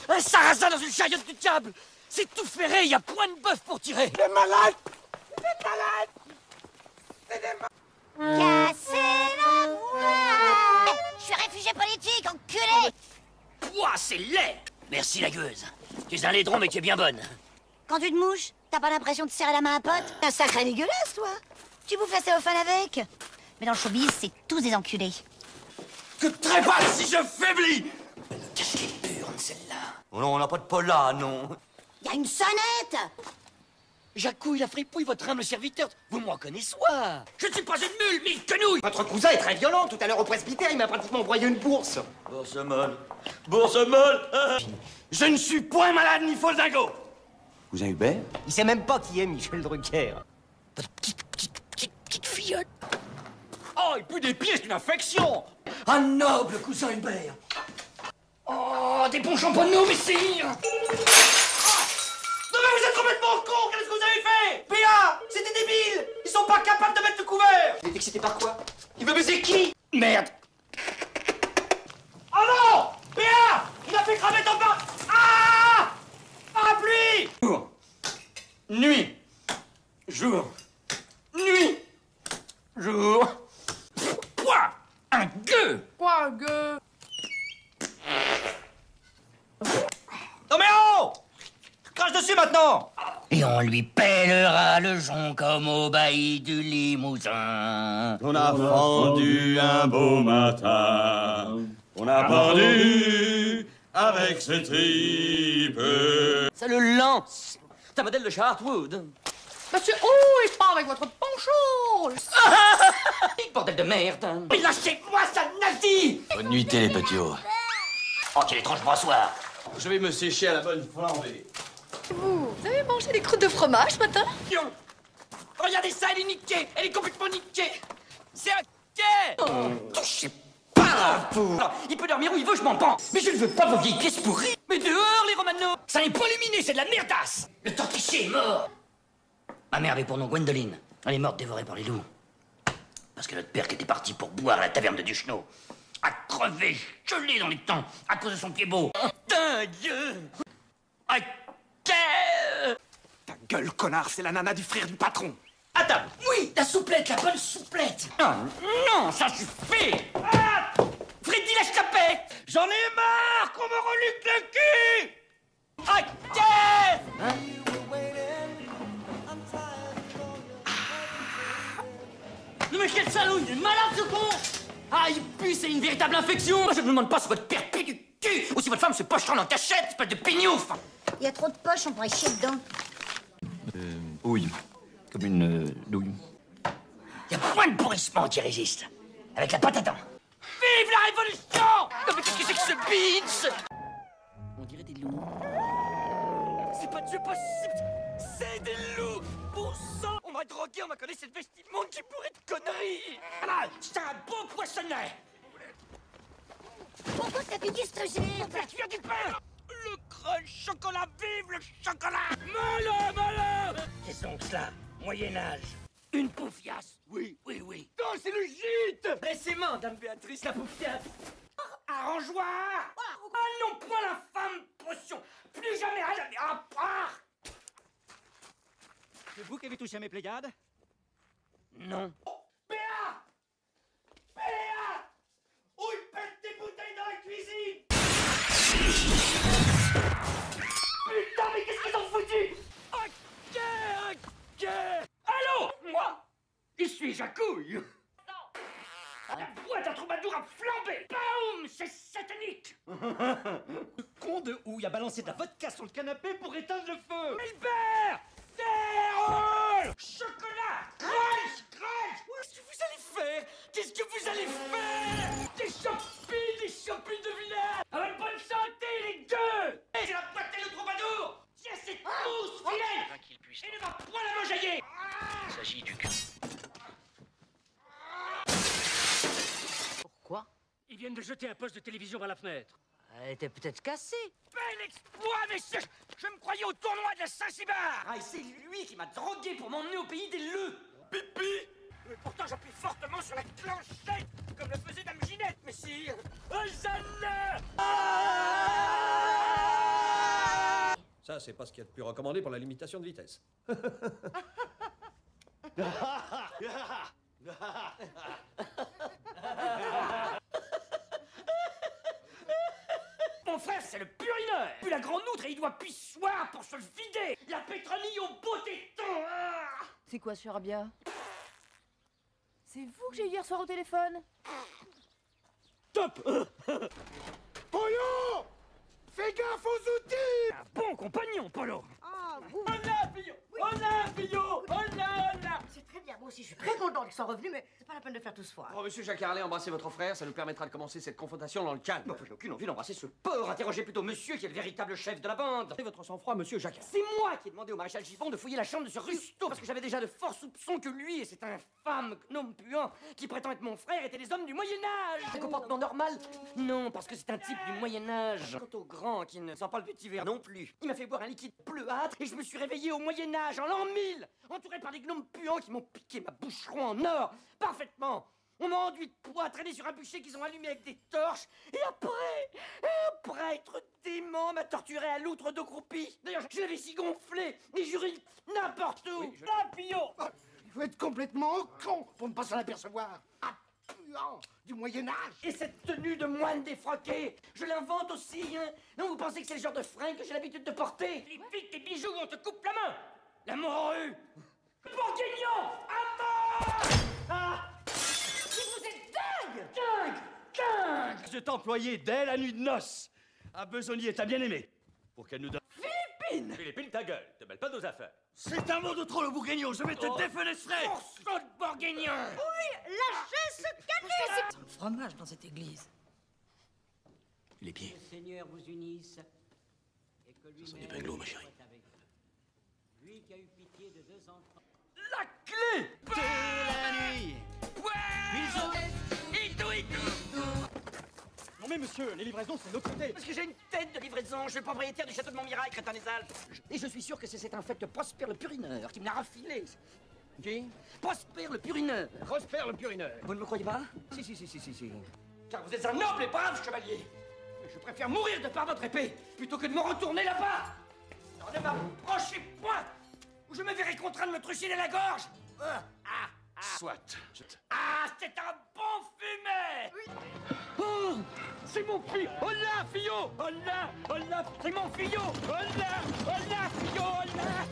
Un sarrasin dans une chariote du diable. C'est tout ferré, y a point de bœuf pour tirer. Des malades. Des malades. C'est des malades. Cassez la voie. Je suis réfugié politique, enculé. Pouah, c'est laid. Merci la gueuse. Tu es un laidron, mais tu es bien bonne. Quand tu te mouches, t'as pas l'impression de serrer la main à un pote? Un sacré dégueulasse, toi. Tu bouffes la célophane avec. Mais dans le showbiz, c'est tous des enculés. Que trépasse si je faiblis. Elle me cache les burnes, celle-là. Oh non, on n'a pas de Paula, non. Y a une sonnette. Jacouille, la fripouille, votre humble serviteur. Vous me reconnaissez, soit. Je ne suis pas une mule, mais une quenouille. Votre cousin est très violent. Tout à l'heure au presbytère, il m'a pratiquement broyé une bourse. Bourse molle. Bourse molle. Je ne suis point malade ni faux dingo. Cousin Hubert? Il sait même pas qui est Michel Drucker. Votre petite filleule. Oh, il pue des pieds, c'est une infection. Un noble cousin Hubert. Oh, des bons champignons, messire. Non mais vous êtes complètement con. Qu'est-ce que vous avez fait? P.A. C'était débile. Ils sont pas capables de mettre le couvert. Il est excité par quoi? Il veut baiser qui? Merde. Oh non! P.A. Il a fait cramer ton bar. Ah! Parapluie! Jour. Nuit. Jour. Nuit. Jour. Quoi? Un gueux. Quoi, un gueux? Non mais oh! Crache dessus maintenant! Et on lui pèlera le jonc comme au bailli du Limousin. On a fendu un beau matin, on a pendu avec ses tripes. Ça le lance. C'est un modèle de Chartwood. Monsieur, oh, et pas avec votre poncho. Bordel de merde. Mais lâchez-moi, sale nazi. Bonne nuitée, les petits-hauts. Oh, quel étrange brassoir. Je vais me sécher à la bonne flambée. Vous avez mangé des croûtes de fromage ce matin? Pion. Regardez ça, elle est niquée. Elle est complètement niquée. C'est un quai. Oh, je sais pas, pour. Il peut dormir où il veut, je m'en pends. Mais je ne veux pas vos vieilles pièces pourries. Mais dehors, les Romano. Ça n'est pas luminé, c'est de la merdasse. Le tortiché est mort. Ma mère avait pour nom Gwendoline. Elle est morte dévorée par les loups. Parce que notre père qui était parti pour boire à la taverne de Duchenot a crevé, gelé dans les temps, à cause de son pied beau. Putain, Dieu. Ah, Ta gueule, connard, c'est la nana du frère du patron. à table. Oui, la souplette, la bonne souplette. Non, non, ça suffit. Ah, Freddy, lâche ta paix. J'en ai marre qu'on me reluque le cul. Ok. Hein? Non mais quel salaud, il est malade ce con. Ah, il pue, c'est une véritable infection. Moi, je ne me demande pas si votre père pue du cul ou si votre femme se pocheronne en cachette, espèce de pignouf. Il y a trop de poches, on pourrait chier dedans. Ouille. Comme une douille. Il y a point de pourrissement qui résiste. Avec la pâte à dents. Vive la révolution! Non mais qu'est-ce que c'est que ce beans? On dirait des loups. C'est pas Dieu possible! C'est des loups! Bon sang! On m'a drogué, on m'a collé cette vestie de monde qui pourrait être connerie! Voilà! C'est un beau poissonnet! Pourquoi t'as piqué ce gerbe? Faire cuire du pain! Le crunch chocolat, vive le chocolat! Malin, malin! Qu'est-ce donc cela? Moyen-Âge. Une poufiasse? Oui, oui, oui. Non, c'est le gîte! Laissez-moi, dame Béatrice, la poufiasse! Arrangeoir! Ah non, point la femme potion! Plus jamais, à jamais, à part! C'est vous qui avez touché à mes Pléiades? Non. Béa! Béa! Où il pète des bouteilles dans la cuisine? Putain, mais qu'est-ce qu'ils ont foutu? Ok, ok. Allô, moi? Je suis Jacouille. La boîte à troubadour a flambé. Boum, c'est satanique. Le con de Houille a balancé de la vodka sur le canapé pour éteindre le feu. Milbert! Terre! Chocolat! Crunch! Crunch! Qu'est-ce que vous allez faire? Qu'est-ce que vous allez faire? Des champignes de village! À votre bonne santé, les deux! C'est la boîte et le troubadour! Tiens, cette mousse, filet! Et ne va point la mojailler! Il s'agit du cul. Pourquoi? Ils viennent de jeter un poste de télévision par la fenêtre. Elle était peut-être cassée. Bel exploit, messieurs! Je me croyais au tournoi de la Saint-Cybar! Ah, et c'est lui qui m'a drogué pour m'emmener au pays des leux! Pipi! Mais pourtant, j'appuie fortement sur la clenchette, comme le faisait Dame Ginette, messire! Hosanna! Ah Ça, c'est pas ce qu'il y a de plus recommandé pour la limitation de vitesse. Mon frère, c'est le purineur. Puis la grande outre et il doit pissoir pour se le vider. La pétronille au beau téton. Ah. C'est quoi ce charabia? C'est vous que j'ai eu hier soir au téléphone? Top. Polo! Fais gaffe aux outils! Un bon compagnon, Polo. Oh, vous... Hola, Fillon. Hola, Fillon. Hola, hola. C'est très bien, moi aussi je suis très contente qu'ils soient revenus, mais c'est pas la peine de faire tout ce foire. Oh, monsieur Jacques Harley, embrassez votre frère, ça nous permettra de commencer cette confrontation dans le calme. Moi, j'ai aucune envie d'embrasser ce porc. Interrogez plutôt monsieur qui est le véritable chef de la bande. Et votre sang-froid, monsieur Jacques. C'est moi qui ai demandé au maréchal Gibbon de fouiller la chambre de ce rusto, parce que j'avais déjà de forts soupçons que lui et cet infâme gnome puant qui prétend être mon frère étaient des hommes du Moyen-Âge. Un comportement normal? Non, parce que c'est un type du Moyen-Âge. Quant au grand qui ne sent pas le petit verre non plus, il m'a fait boire un liquide bleuâtre et je me suis réveillé au Moyen-Âge, en l'an 1000, entouré par des gnomes puants qui m'ont piqué ma boucheron en or, parfaitement. On m'a enduit de poids, traîné sur un bûcher qu'ils ont allumé avec des torches, et après, un prêtre dément m'a torturé à l'outre d'eau croupie. D'ailleurs, je l'avais si gonflé, et j'urine n'importe où. Papillon. Il faut être complètement con pour ne pas s'en apercevoir. Ah, puant du Moyen-Âge! Et cette tenue de moine défroqué, je l'invente aussi, hein. Non, vous pensez que c'est le genre de fringue que j'ai l'habitude de porter? Les piques, tes bijoux, on te coupe la main. La morue. Bourguignon, à mort. Ah. Vous êtes dingue! Dingue! Dingue! Cet employé, dès la nuit de noces, a besogné ta bien-aimée pour qu'elle nous donne... Philippine! Philippine, ta gueule, te mêle pas de nos affaires. C'est un mot de trop, le bourguignon, je vais te défenestrer! Morceau de bourguignon! Lâchez ce canet! Le fromage dans cette église. Les pieds. Le Seigneur vous unisse et que lui Ça sent du pain ma chérie. Lui qui a eu pitié de 2 enfants. La clé! La nuit! Non mais monsieur, les livraisons c'est de l'autre côté. Parce que j'ai une tête de livraison, je suis propriétaire du château de Montmirail, crétin des Alpes. Et je suis sûr que c'est cet infect Prosper le Purineur qui me l'a rafilé. Qui? Prosper le Purineur. Prosper le purineur. Vous ne me croyez pas? Si. Car vous êtes un noble et brave chevalier. Mais je préfère mourir de par votre épée plutôt que de me retourner là-bas. Alors ne m'approchez point ou je me verrai contraint de me trucider la gorge. Soit. Ah, c'est un bon fumet. Oui. Oh, c'est mon fille. Oh là, Fillon. Oh là, c'est mon Fillon. Oh là, Fillon. Oh là.